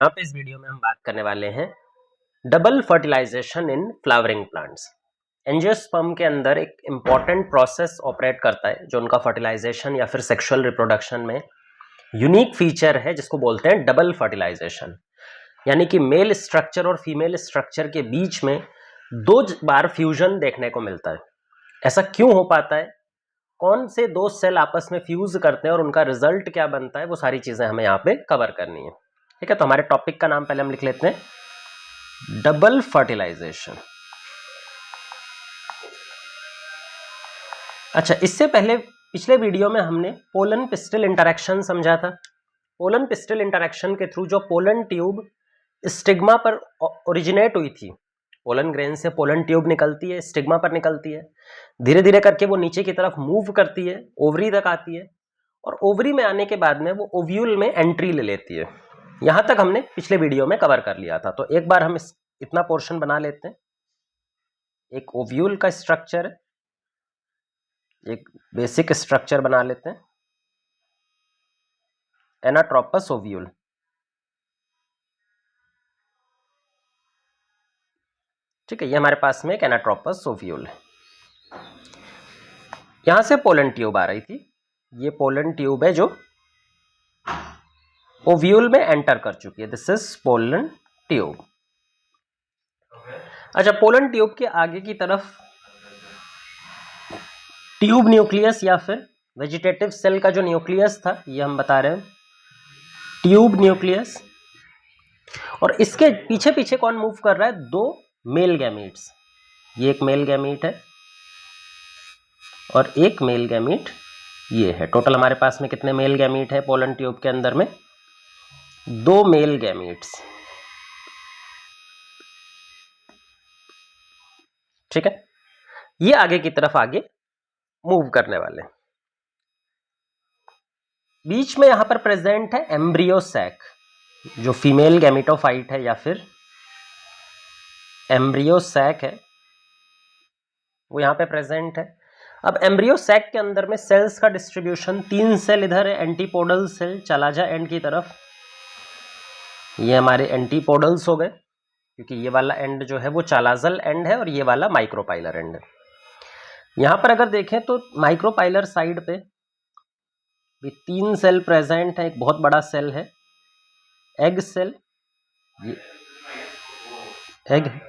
यहाँ पे इस वीडियो में हम बात करने वाले हैं double fertilization in flowering plants. Angiosperm के अंदर एक इम्पॉर्टेंट प्रोसेस ऑपरेट करता है जो उनका फर्टिलाइजेशन या फिर सेक्सुअल रिप्रोडक्शन में यूनिक फीचर है, जिसको बोलते हैं डबल फर्टिलाइजेशन। यानी कि मेल स्ट्रक्चर और फीमेल स्ट्रक्चर के बीच में दो बार फ्यूजन देखने को मिलता है। ऐसा क्यों हो पाता है, कौन से दो सेल आपस में फ्यूज करते हैं और उनका रिजल्ट क्या बनता है, वो सारी चीजें हमें यहाँ पे कवर करनी है। ठीक है, तो हमारे टॉपिक का नाम पहले हम लिख लेते हैं, डबल फर्टिलाइजेशन। अच्छा, इससे पहले पिछले वीडियो में हमने पोलन पिस्टल इंटरेक्शन समझा था। पोलन पिस्टल इंटरेक्शन के थ्रू जो पोलन ट्यूब स्टिग्मा पर ओरिजिनेट हुई थी, पोलन ग्रेन से पोलन ट्यूब निकलती है, स्टिग्मा पर निकलती है, धीरे धीरे करके वो नीचे की तरफ मूव करती है, ओवरी तक आती है, और ओवरी में आने के बाद में वो ओव्यूल में एंट्री ले लेती है। यहां तक हमने पिछले वीडियो में कवर कर लिया था। तो एक बार हम इतना पोर्शन बना लेते हैं। एक ओव्यूल का स्ट्रक्चर है, एक बेसिक स्ट्रक्चर बना लेते हैं, एनाट्रोपस ओव्यूल। ठीक है, ये हमारे पास में एक एनाट्रोपस ओव्यूल है। यहां से पोलन ट्यूब आ रही थी, ये पोलन ट्यूब है जो ओव्यूल में एंटर कर चुकी है। This is pollen tube. अच्छा, पोलन ट्यूब के आगे की तरफ ट्यूब न्यूक्लियस या फिर वेजिटेटिव सेल का जो न्यूक्लियस था, ये हम बता रहे हैं ट्यूब न्यूक्लियस। और इसके पीछे पीछे कौन मूव कर रहा है, दो मेल गैमीट्स। ये एक मेल गैमीट है और एक मेल गैमीट ये है। टोटल हमारे पास में कितने मेल गैमीट है पोलन ट्यूब के अंदर में, दो मेल गैमीट्स। ठीक है, ये आगे की तरफ आगे मूव करने वाले। बीच में यहां पर प्रेजेंट है एम्ब्रियो सैक, जो फीमेल गैमेटोफाइट है या फिर एम्ब्रियो सैक है, वो यहां पे प्रेजेंट है। अब एम्ब्रियो सैक के अंदर में सेल्स का डिस्ट्रीब्यूशन, 3 सेल इधर है, एंटीपोडल सेल, चला जा एंड की तरफ। ये हमारे एंटीपोडल्स हो गए, क्योंकि ये वाला एंड जो है वो चालाजल एंड है और ये वाला माइक्रोपाइलर एंड है। यहां पर अगर देखें तो माइक्रोपाइलर साइड पे भी 3 सेल प्रेजेंट है। एक बहुत बड़ा सेल है एग सेल, ये एग है,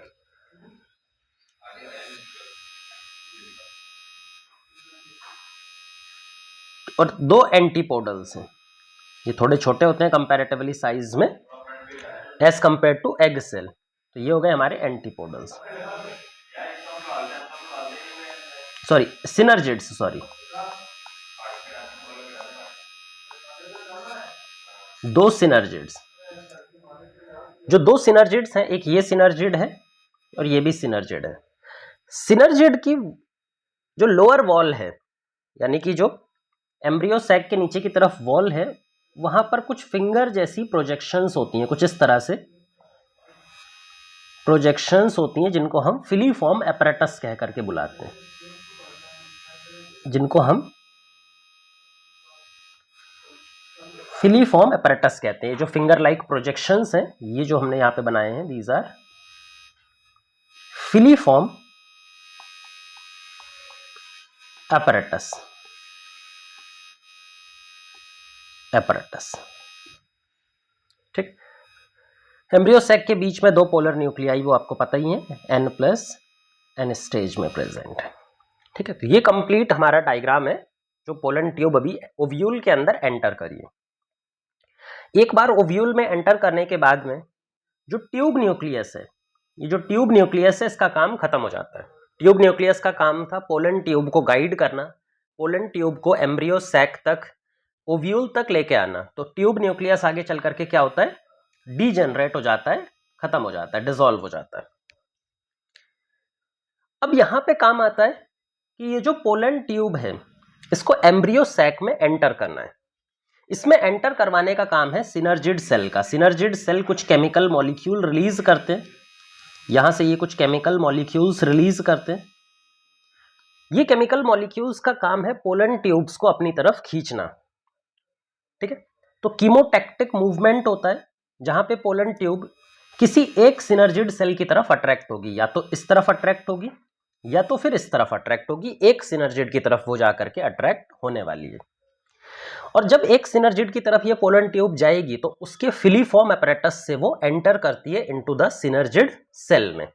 और 2 एंटीपोडल्स हैं। ये थोड़े छोटे होते हैं कंपैरेटिवली साइज में as compare to egg cell. तो ये हो गए हमारे antipodals, sorry synergids, sorry 2 synergids. जो 2 सिनर्जिड्स हैं, एक ये सिनर्जिड है और ये भी सिनर्जिड है। सिनर्जिड की जो लोअर वॉल है, यानी कि जो एम्ब्रियो सैक के नीचे की तरफ वॉल है, वहां पर कुछ फिंगर जैसी प्रोजेक्शंस होती हैं, कुछ इस तरह से प्रोजेक्शंस होती हैं, जिनको हम फिलीफॉर्म एपरेटस कह करके बुलाते हैं, जिनको हम फिलीफॉर्म एपरेटस कहते हैं। जो फिंगर लाइक प्रोजेक्शंस हैं, ये जो हमने यहां पे बनाए हैं, दीज आर फिलीफॉर्म एपरेटस। ठीक, एम्ब्रियो सैक के बीच में 2 पोलर न्यूक्लियाई, वो आपको पता ही है, N प्लस N स्टेज में प्रेजेंट है। ठीक है, तो ये कंप्लीट हमारा डायग्राम है जो पोलन ट्यूब अभी ओव्यूल के अंदर एंटर करिए। एक बार ओव्यूल में एंटर करने के बाद में जो ट्यूब न्यूक्लियस है, ये जो ट्यूब न्यूक्लियस है, इसका काम खत्म हो जाता है। ट्यूब न्यूक्लियस का काम था पोलन ट्यूब को गाइड करना, पोलन ट्यूब को एम्ब्रियो सैक तक, ओव्यूल तक लेके आना। तो ट्यूब न्यूक्लियस आगे चल करके क्या होता है, डीजेनरेट हो जाता है, खत्म हो जाता है, डिसॉल्व हो जाता है। अब यहां पे काम आता है कि ये जो पोलन ट्यूब है, इसको एम्ब्रियो सैक में एंटर करना है। इसमें एंटर करवाने का काम है सिनर्जिड सेल का। सिनर्जिड सेल कुछ केमिकल मॉलिक्यूल रिलीज करते हैं, यहां से ये कुछ केमिकल मॉलिक्यूल्स रिलीज करते हैं। ये केमिकल मॉलिक्यूल्स का काम है पोलन ट्यूब्स को अपनी तरफ खींचना। ठीक है, तो कीमोटैक्टिक मूवमेंट होता है, जहां पे पोलन ट्यूब किसी एक सिनर्जिड सेल की तरफ अट्रैक्ट होगी, या तो इस तरफ अट्रैक्ट होगी या तो फिर इस तरफ अट्रैक्ट होगी, एक सिनर्जिड की तरफ वो जाकर के अट्रैक्ट होने वाली है। और जब एक सिनर्जिड की तरफ ये पोलन ट्यूब जाएगी तो उसके फिलीफॉर्म अपैरेटस से वो एंटर करती है इनटू द सिनर्जिड सेल में।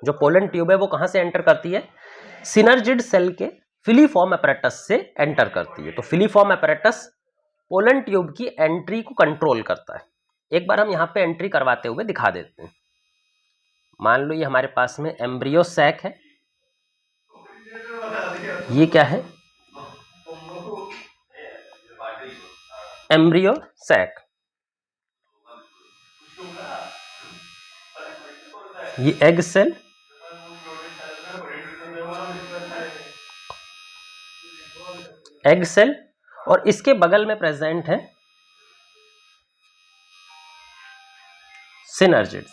जो पोलन ट्यूब है वो कहां से एंटर करती है? सिनर्जिड सेल के फिलीफॉर्म अपैरेटस से एंटर करती है। तो फिलीफॉर्म अपैरेटस पोलन ट्यूब की एंट्री को कंट्रोल करता है। एक बार हम यहां पे एंट्री करवाते हुए दिखा देते हैं। मान लो ये हमारे पास में एम्ब्रियो सैक है, ये क्या है? Embryo sac. ये एग सेल, एग सेल, और इसके बगल में प्रेजेंट है सिनर्जिड।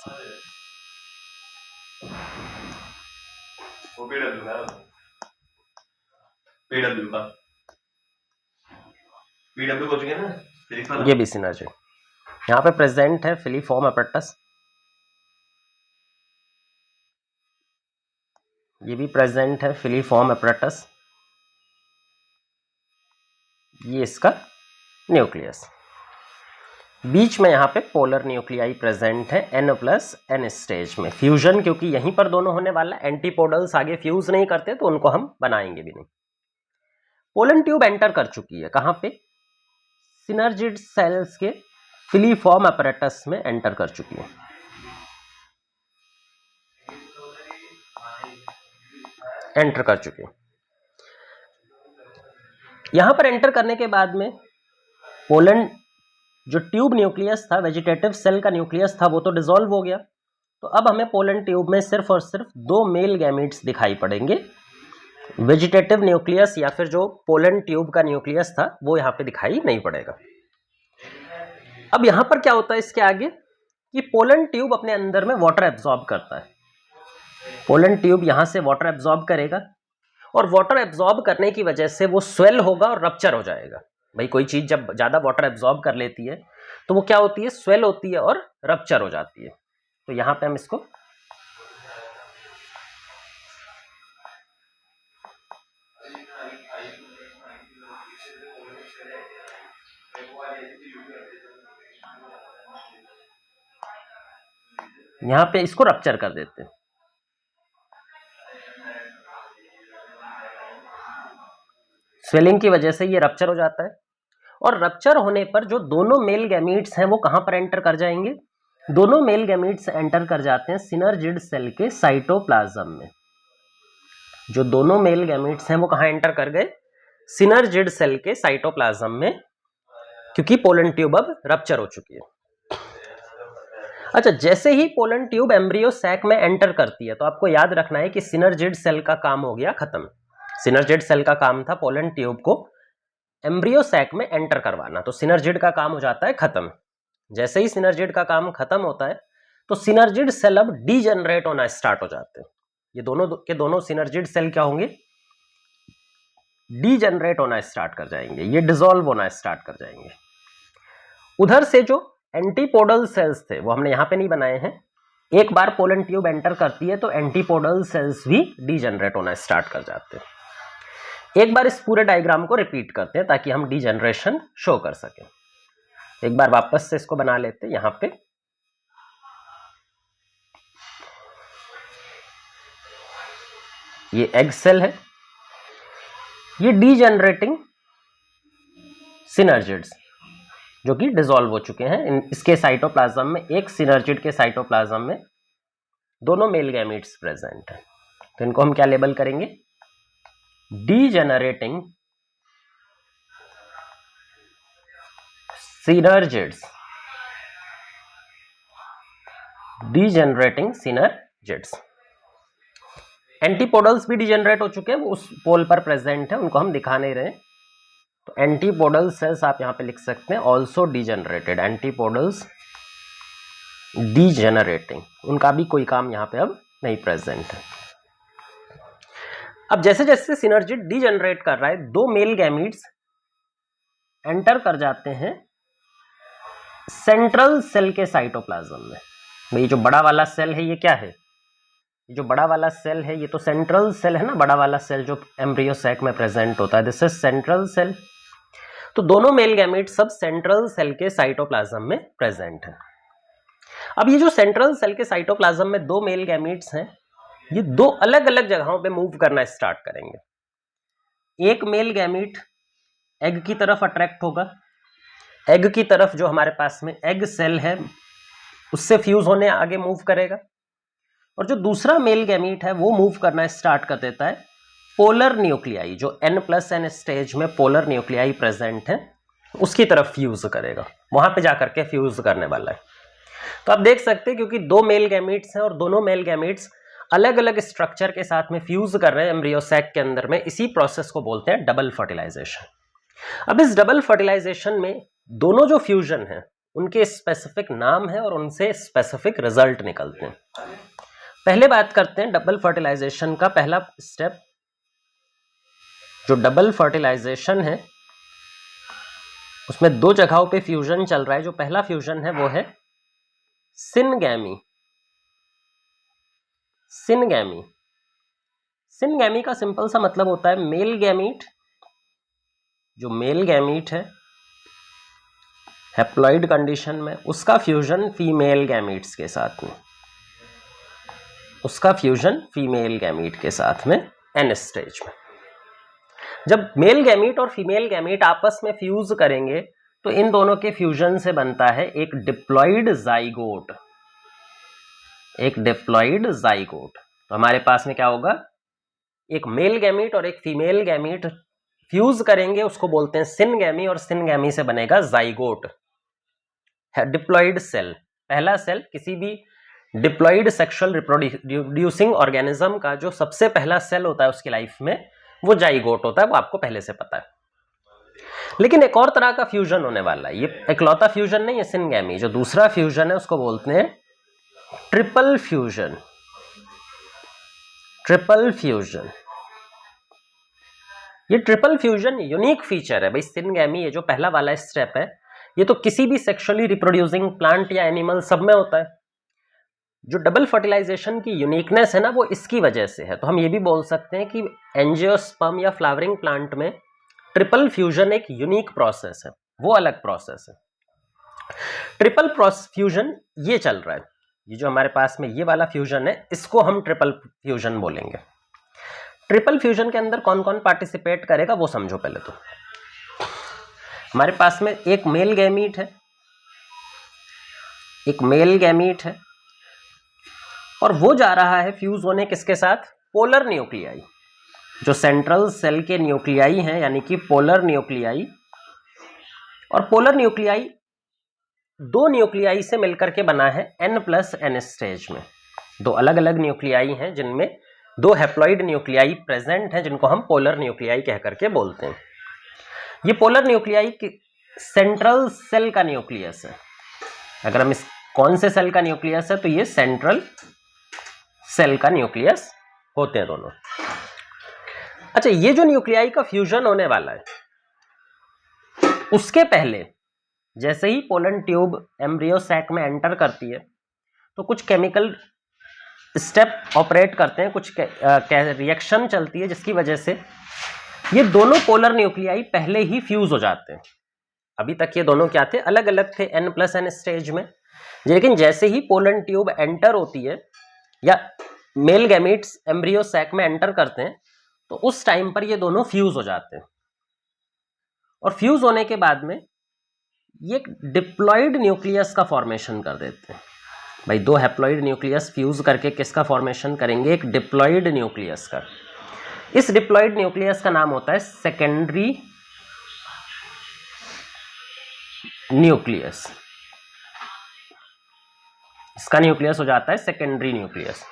ये भी सिनर्जिड। यहां पे प्रेजेंट है फिलीफॉर्म अपैरेटस, ये भी प्रेजेंट है फिलीफॉर्म अपैरेटस, ये इसका न्यूक्लियस। बीच में यहाँ पे पोलर न्यूक्लियाई प्रेजेंट है N+N स्टेज में। फ्यूजन क्योंकि यहीं पर दोनों होने वाला, एंटीपोडल्स आगे फ्यूज नहीं करते तो उनको हम बनाएंगे भी नहीं। पोलन ट्यूब एंटर कर चुकी है कहाँ पे? सिनर्जिड सेल्स के फिलीफॉर्म अपैरेटस में एंटर कर चुकी है। एंटर कर चुकी है। यहां पर एंटर करने के बाद में पोलन जो ट्यूब न्यूक्लियस था, वेजिटेटिव सेल का न्यूक्लियस था, वो तो डिसॉल्व हो गया। तो अब हमें पोलन ट्यूब में सिर्फ और सिर्फ 2 मेल गैमीट्स दिखाई पड़ेंगे। वेजिटेटिव न्यूक्लियस या फिर जो पोलन ट्यूब का न्यूक्लियस था वो यहाँ पे दिखाई नहीं पड़ेगा। अब यहाँ पर क्या होता है इसके आगे कि पोलन ट्यूब अपने अंदर में वाटर एब्जॉर्ब करता है। पोलन ट्यूब यहाँ से वाटर एब्जॉर्ब करेगा और वाटर एब्जॉर्ब करने की वजह से वो स्वेल होगा और रप्चर हो जाएगा। भाई कोई चीज जब ज्यादा वाटर एब्जॉर्ब कर लेती है तो वो क्या होती है? स्वेल होती है और रप्चर हो जाती है। तो यहां पे हम इसको रप्चर कर देते हैं। स्वेलिंग की वजह से ये रप्चर हो जाता है और रप्चर होने पर जो दोनों मेल गैमीट्स हैं वो कहां पर एंटर कर जाएंगे? दोनों मेल गैमीट्स एंटर कर जाते हैं सिनर्जिड सेल के साइटोप्लाज्म में। जो दोनों मेल गैमीट्स हैं वो कहां एंटर कर गए? सिनर्जिड सेल के साइटोप्लाज्म में, क्योंकि पोलन ट्यूब अब रप्चर हो चुकी है। अच्छा, जैसे ही पोलन ट्यूब एम्ब्रियो सैक में एंटर करती है तो आपको याद रखना है कि सिनर्जिड सेल का काम हो गया खत्म। सिनर्जिड सेल का काम था पोलन ट्यूब को एम्ब्रियो सैक में एंटर करवाना, तो सिनर्जिड का काम हो जाता है खत्म। जैसे ही सिनर्जिड का काम खत्म होता है तो सिनर्जिड सेल अब डीजनरेट होना स्टार्ट हो जाते हैं। ये दोनों के दोनों सिनर्जिड सेल क्या होंगे? डीजनरेट होना स्टार्ट कर जाएंगे, ये डिसॉल्व होना स्टार्ट कर जाएंगे। उधर से जो एंटीपोडल सेल्स थे वो हमने यहां पे नहीं बनाए हैं। एक बार पोलन ट्यूब एंटर करती है तो एंटीपोडल सेल्स भी डीजनरेट होना स्टार्ट कर जाते हैं। एक बार इस पूरे डायग्राम को रिपीट करते हैं ताकि हम डीजनरेशन शो कर सकें। एक बार वापस से इसको बना लेते हैं। यहां पे ये एग सेल है, ये डीजनरेटिंग सिनर्जिड्स जो कि डिसॉल्व हो चुके हैं। इसके साइटोप्लाज्म में, एक सिनर्जिड के साइटोप्लाज्म में दोनों मेल गैमीट्स प्रेजेंट है। तो इनको हम क्या लेबल करेंगे? डीजनरेटिंग सिनर्जिड्स। डीजनरेटिंग सिनर्जिड्स। एंटीपोडल्स भी डीजनरेट हो चुके हैं, वो उस पोल पर प्रेजेंट है, उनको हम दिखा नहीं रहे। तो एंटीपोडल सेल्स आप यहां पे लिख सकते हैं ऑल्सो डीजनरेटेड। एंटीपोडल्स डीजनरेटिंग, उनका भी कोई काम यहां पे अब नहीं प्रेजेंट है। अब जैसे जैसे सिनर्जिड डीजनरेट कर रहा है, 2 मेल गैमीट्स एंटर कर जाते हैं सेंट्रल सेल के साइटोप्लाज्म में। भाई जो बड़ा वाला सेल है ये क्या है, जो बड़ा वाला सेल है ये तो सेंट्रल सेल है ना, बड़ा वाला सेल जो एम्ब्रियो सैक में प्रेजेंट होता है, दिस इज सेंट्रल सेल। तो दोनों मेल गैमीट सब सेंट्रल सेल के साइटोप्लाज्म में प्रेजेंट है। अब ये जो सेंट्रल सेल के साइटोप्लाज्म में दो मेल गैमीट्स हैं, ये दो अलग अलग जगहों पे मूव करना स्टार्ट करेंगे। एक मेल गैमीट एग की तरफ अट्रैक्ट होगा, एग की तरफ जो हमारे पास में एग सेल है उससे फ्यूज होने आगे मूव करेगा, और जो दूसरा मेल गैमीट है वो मूव करना स्टार्ट कर देता है पोलर न्यूक्लियाई, जो N+N स्टेज में पोलर न्यूक्लियाई प्रेजेंट है उसकी तरफ फ्यूज करेगा, वहां पे जाकर के फ्यूज करने वाला है। तो आप देख सकते हैं क्योंकि दो मेल गैमीट्स हैं और दोनों मेल गैमीट्स अलग अलग स्ट्रक्चर के साथ में फ्यूज कर रहे हैं एम्ब्रियो सैक के अंदर में, इसी प्रोसेस को बोलते हैं डबल फर्टिलाइजेशन। अब इस डबल फर्टिलाइजेशन में दोनों जो फ्यूजन है उनके स्पेसिफिक नाम है और उनसे स्पेसिफिक रिजल्ट निकलते हैं। पहले बात करते हैं डबल फर्टिलाइजेशन का पहला स्टेप। जो डबल फर्टिलाइजेशन है उसमें दो जगहों पे फ्यूजन चल रहा है। जो पहला फ्यूजन है वो है सिनगैमी। सिनगैमी, सिनगैमी का सिंपल सा मतलब होता है मेल गैमीट, जो मेल गैमीट है हैप्लॉइड कंडीशन में उसका फ्यूजन फीमेल गैमीट्स के साथ में, उसका फ्यूजन फीमेल गैमीट के साथ में एन स्टेज में। जब मेल गैमीट और फीमेल गैमीट आपस में फ्यूज करेंगे तो इन दोनों के फ्यूजन से बनता है एक डिप्लॉइड जाइगोट, एक डिप्लॉइड जाइगोट। तो हमारे पास में क्या होगा, एक मेल गैमीट और एक फीमेल गैमीट फ्यूज करेंगे, उसको बोलते हैं सिनगैमी, और सिनगैमी से बनेगा जाइगोट, डिप्लॉइड सेल। पहला सेल किसी भी डिप्लॉइड सेक्सुअल रिप्रोड्यूसिंग ऑर्गेनिज्म का जो सबसे पहला सेल होता है उसकी लाइफ में वो जाइगोट होता है, वो आपको पहले से पता है। लेकिन एक और तरह का फ्यूजन होने वाला है, ये इकलौता फ्यूजन नहीं है सिनगैमी, जो दूसरा फ्यूजन है उसको बोलते हैं ट्रिपल फ्यूजन। ट्रिपल फ्यूजन, ये ट्रिपल फ्यूजन यूनिक फीचर है भाई। सिनगैमी ये जो पहला वाला स्टेप है ये तो किसी भी सेक्सुअली रिप्रोड्यूसिंग प्लांट या एनिमल सब में होता है। जो डबल फर्टिलाइजेशन की यूनिकनेस है ना वो इसकी वजह से है। तो हम ये भी बोल सकते हैं कि एंजियोस्पर्म या फ्लावरिंग प्लांट में ट्रिपल फ्यूजन एक यूनिक प्रोसेस है, वो अलग प्रोसेस है। ट्रिपल फ्यूजन ये चल रहा है, ये जो हमारे पास में ये वाला फ्यूजन है इसको हम ट्रिपल फ्यूजन बोलेंगे। ट्रिपल फ्यूजन के अंदर कौन कौन पार्टिसिपेट करेगा वो समझो पहले। तो हमारे पास में एक मेल गैमीट है, एक मेल गैमीट है और वो जा रहा है फ्यूज होने किसके साथ, पोलर न्यूक्लियाई। जो सेंट्रल सेल के न्यूक्लियाई हैं यानी कि पोलर न्यूक्लियाई, और पोलर न्यूक्लियाई दो न्यूक्लियाई से मिलकर के बना है N+N स्टेज में। दो अलग अलग न्यूक्लियाई हैं जिनमें दो हैप्लॉइड न्यूक्लियाई प्रेजेंट हैं जिनको हम पोलर न्यूक्लियाई कह करके बोलते हैं। ये पोलर न्यूक्लियाई सेंट्रल सेल का न्यूक्लियस है। अगर हम इस कौन से सेल का न्यूक्लियस है तो ये सेंट्रल सेल का न्यूक्लियस होते हैं दोनों। अच्छा, ये जो न्यूक्लियाई का फ्यूजन होने वाला है उसके पहले जैसे ही पोलन ट्यूब एम्ब्रियो सैक में एंटर करती है तो कुछ केमिकल स्टेप ऑपरेट करते हैं, कुछ रिएक्शन चलती है जिसकी वजह से ये दोनों पोलर न्यूक्लियाई पहले ही फ्यूज हो जाते हैं। अभी तक ये दोनों क्या थे, अलग अलग थे N+N स्टेज में, लेकिन जैसे ही पोलन ट्यूब एंटर होती है या मेल गैमीट्स एम्ब्रियो सैक में एंटर करते हैं तो उस टाइम पर ये दोनों फ्यूज हो जाते हैं। और फ्यूज होने के बाद में ये एक डिप्लॉइड न्यूक्लियस का फॉर्मेशन कर देते हैं। भाई दो हैप्लॉइड न्यूक्लियस फ्यूज करके किसका फॉर्मेशन करेंगे, एक डिप्लॉइड न्यूक्लियस का। इस डिप्लॉइड न्यूक्लियस का नाम होता है सेकेंडरी न्यूक्लियस। इसका न्यूक्लियस हो जाता है सेकेंडरी न्यूक्लियस।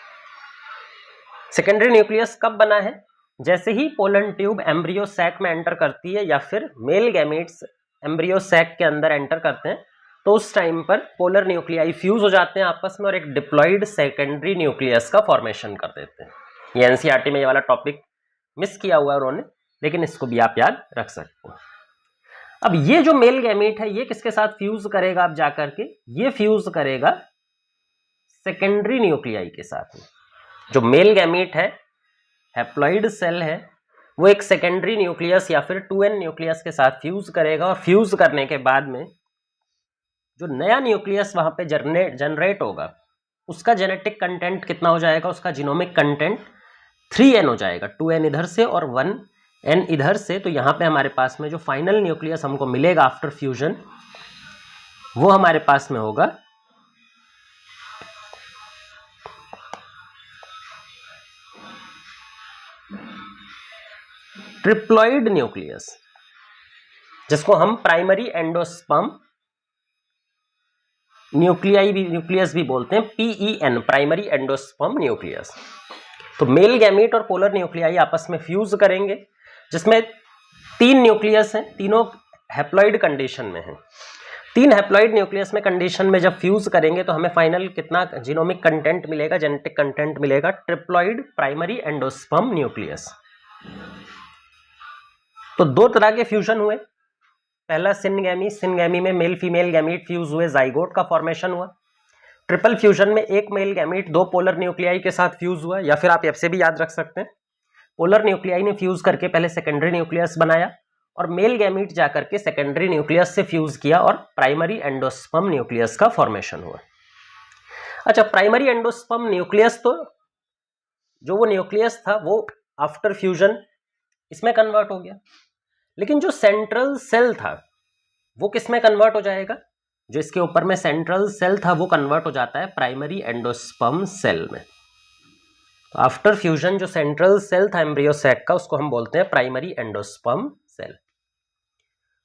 सेकेंडरी न्यूक्लियस कब बना है, जैसे ही पोलन ट्यूब एम्ब्रियो सैक में एंटर करती है या फिर मेल गैमीट्स एम्ब्रियो सैक के अंदर एंटर करते हैं तो उस टाइम पर पोलर न्यूक्लियाई फ्यूज हो जाते हैं आपस में और एक डिप्लॉइड सेकेंडरी न्यूक्लियस का फॉर्मेशन कर देते हैं। ये एनसीईआरटी में ये वाला टॉपिक मिस किया हुआ है उन्होंने, लेकिन इसको भी आप याद रख सकते हो। अब ये जो मेल गैमीट है ये किसके साथ फ्यूज करेगा? अब जाकर के ये फ्यूज करेगा सेकेंडरी न्यूक्लियाई के साथ में। जो मेल गैमीट है, हैप्लॉइड सेल है, वो एक सेकेंडरी न्यूक्लियस या फिर 2n न्यूक्लियस के साथ फ्यूज करेगा और फ्यूज करने के बाद में जो नया न्यूक्लियस वहां पे जनरेट होगा उसका जेनेटिक कंटेंट कितना हो जाएगा? उसका जीनोमिक कंटेंट 3n हो जाएगा, 2n इधर से और 1n इधर से। तो यहाँ पे हमारे पास में जो फाइनल न्यूक्लियस हमको मिलेगा आफ्टर फ्यूजन वो हमारे पास में होगा ट्रिप्लॉइड न्यूक्लियस, जिसको हम प्राइमरी एंडोस्पर्म न्यूक्लियस भी बोलते हैं, PEN, प्राइमरी एंडोस्पर्म न्यूक्लियस। तो मेल गैमीट और पोलर न्यूक्लियाई आपस में फ्यूज करेंगे, जिसमें 3 न्यूक्लियस हैं, तीनों हैप्लॉइड कंडीशन में हैं। 3 हैप्लॉइड न्यूक्लियस में कंडीशन में जब फ्यूज करेंगे तो हमें फाइनल कितना जीनोमिक कंटेंट मिलेगा, जेनेटिक कंटेंट मिलेगा? Triploid primary endosperm nucleus. तो 2 तरह के फ्यूजन हुए। पहला सिनगैमी में मेल फीमेल गैमीट फ्यूज हुए, जाइगोट का फॉर्मेशन हुआ। ट्रिपल फ्यूजन में एक मेल गैमीट 2 पोलर न्यूक्लियाई के साथ फ्यूज हुआ, या फिर आप ऐसे भी याद रख सकते हैं, पोलर न्यूक्लियाई ने फ्यूज करके पहले सेकेंडरी न्यूक्लियस बनाया और मेल गैमीट जाकर के सेकेंडरी न्यूक्लियस से फ्यूज किया और प्राइमरी एंडोस्पर्म न्यूक्लियस का फॉर्मेशन हुआ। अच्छा, प्राइमरी एंडोस्पर्म न्यूक्लियस, तो जो वो न्यूक्लियस था वो आफ्टर फ्यूजन इसमें कन्वर्ट हो गया, लेकिन जो सेंट्रल सेल था वो किस में कन्वर्ट हो जाएगा? जो इसके ऊपर में सेंट्रल सेल था वो कन्वर्ट हो जाता है प्राइमरी एंडोस्पर्म सेल में। तो आफ्टर फ्यूजन जो सेंट्रल सेल था एम्ब्रियो सैक का उसको हम बोलते हैं प्राइमरी एंडोस्पर्म सेल।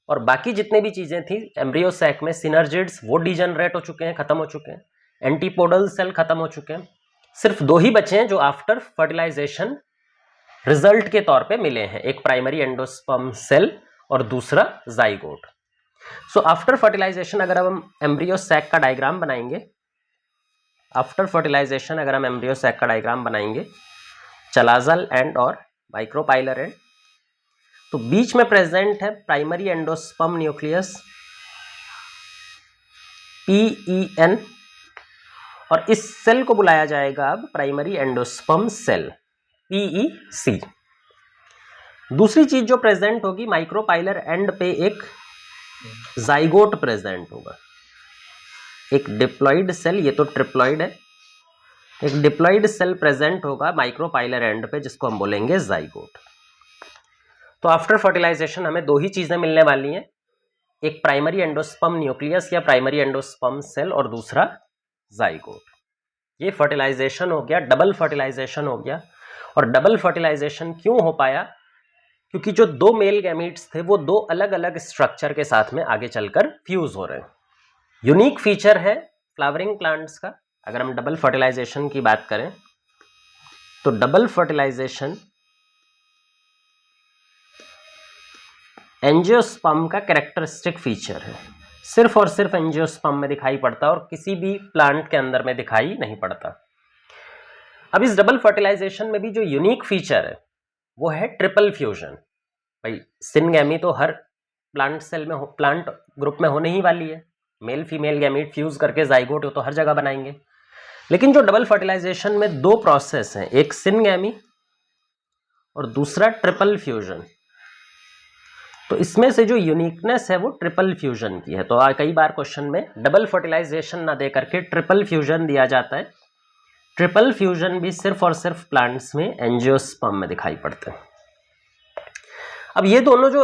और बाकी जितने भी चीजें थी एम्ब्रियो सैक में, सिनर्जिड्स वो डिजनरेट हो चुके हैं, खत्म हो चुके हैं, एंटीपोडल सेल खत्म हो चुके हैं, सिर्फ 2 ही बचे हैं जो आफ्टर फर्टिलाइजेशन रिजल्ट के तौर पे मिले हैं, एक प्राइमरी एंडोस्पर्म सेल और दूसरा जाइगोट। सो आफ्टर फर्टिलाइजेशन अगर हम एम्ब्रियो सैक का डायग्राम बनाएंगे, चलाजल एंड और माइक्रोपाइलर एंड, तो बीच में प्रेजेंट है प्राइमरी एंडोस्पर्म न्यूक्लियस PEN, और इस सेल को बुलाया जाएगा अब प्राइमरी एंडोस्पर्म सेल PEC। दूसरी चीज जो प्रेजेंट होगी, माइक्रोपाइलर एंड पे एक जाइगोट प्रेजेंट होगा, एक डिप्लॉइड सेल, ये तो ट्रिप्लॉइड है, एक डिप्लॉइड सेल प्रेजेंट होगा माइक्रोपाइलर एंड पे जिसको हम बोलेंगे जाइगोट। तो आफ्टर फर्टिलाइजेशन हमें 2 ही चीजें मिलने वाली हैं, एक प्राइमरी एंडोस्पर्म न्यूक्लियस या प्राइमरी एंडोस्पर्म सेल और दूसरा जाइगोट। ये फर्टिलाइजेशन हो गया, डबल फर्टिलाइजेशन हो गया। और डबल फर्टिलाइजेशन क्यों हो पाया? क्योंकि जो 2 मेल गैमीट्स थे वो 2 अलग अलग स्ट्रक्चर के साथ में आगे चलकर फ्यूज हो रहे हैं। यूनिक फीचर है फ्लावरिंग प्लांट्स का। अगर हम डबल फर्टिलाइजेशन की बात करें तो डबल फर्टिलाइजेशन एंजियोस्पर्म का कैरेक्टरिस्टिक फीचर है, सिर्फ और सिर्फ एंजियोस्पर्म में दिखाई पड़ता है और किसी भी प्लांट के अंदर में दिखाई नहीं पड़ता। अब इस डबल फर्टिलाइजेशन में भी जो यूनिक फीचर है वो है ट्रिपल फ्यूजन। भाई सिनगैमी तो हर प्लांट सेल में प्लांट ग्रुप में होने ही वाली है, मेल फीमेल गैमीट फ्यूज करके जाइगोट हो तो हर जगह बनाएंगे। लेकिन जो डबल फर्टिलाइजेशन में 2 प्रोसेस हैं, एक सिनगैमी और दूसरा ट्रिपल फ्यूजन, तो इसमें से जो यूनिकनेस है वो ट्रिपल फ्यूजन की है। तो कई बार क्वेश्चन में डबल फर्टिलाइजेशन ना दे करके ट्रिपल फ्यूजन दिया जाता है। ट्रिपल फ्यूजन भी सिर्फ और सिर्फ प्लांट्स में एंजियोस्पर्म में दिखाई पड़ते हैं। अब ये दोनों जो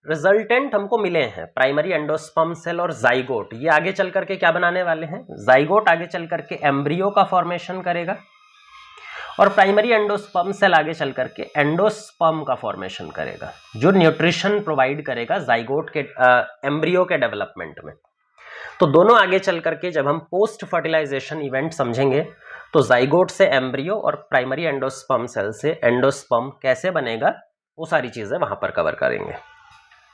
रिजल्टेंट हमको मिले हैं, प्राइमरी एंडोस्पर्म सेल और जाइगोट, ये आगे चल करके क्या बनाने वाले हैं? जाइगोट आगे चल करके एम्ब्रियो का फॉर्मेशन करेगा और प्राइमरी एंडोस्पर्म सेल आगे चल करके एंडोस्पर्म का फॉर्मेशन करेगा, जो न्यूट्रिशन प्रोवाइड करेगा जाइगोट के एम्ब्रियो के डेवलपमेंट में। तो दोनों आगे चल करके जब हम पोस्ट फर्टिलाइजेशन इवेंट समझेंगे तो जाइगोट से एम्ब्रियो और प्राइमरी एंडोस्पर्म सेल से एंडोस्पर्म कैसे बनेगा वो सारी चीजें वहां पर कवर करेंगे।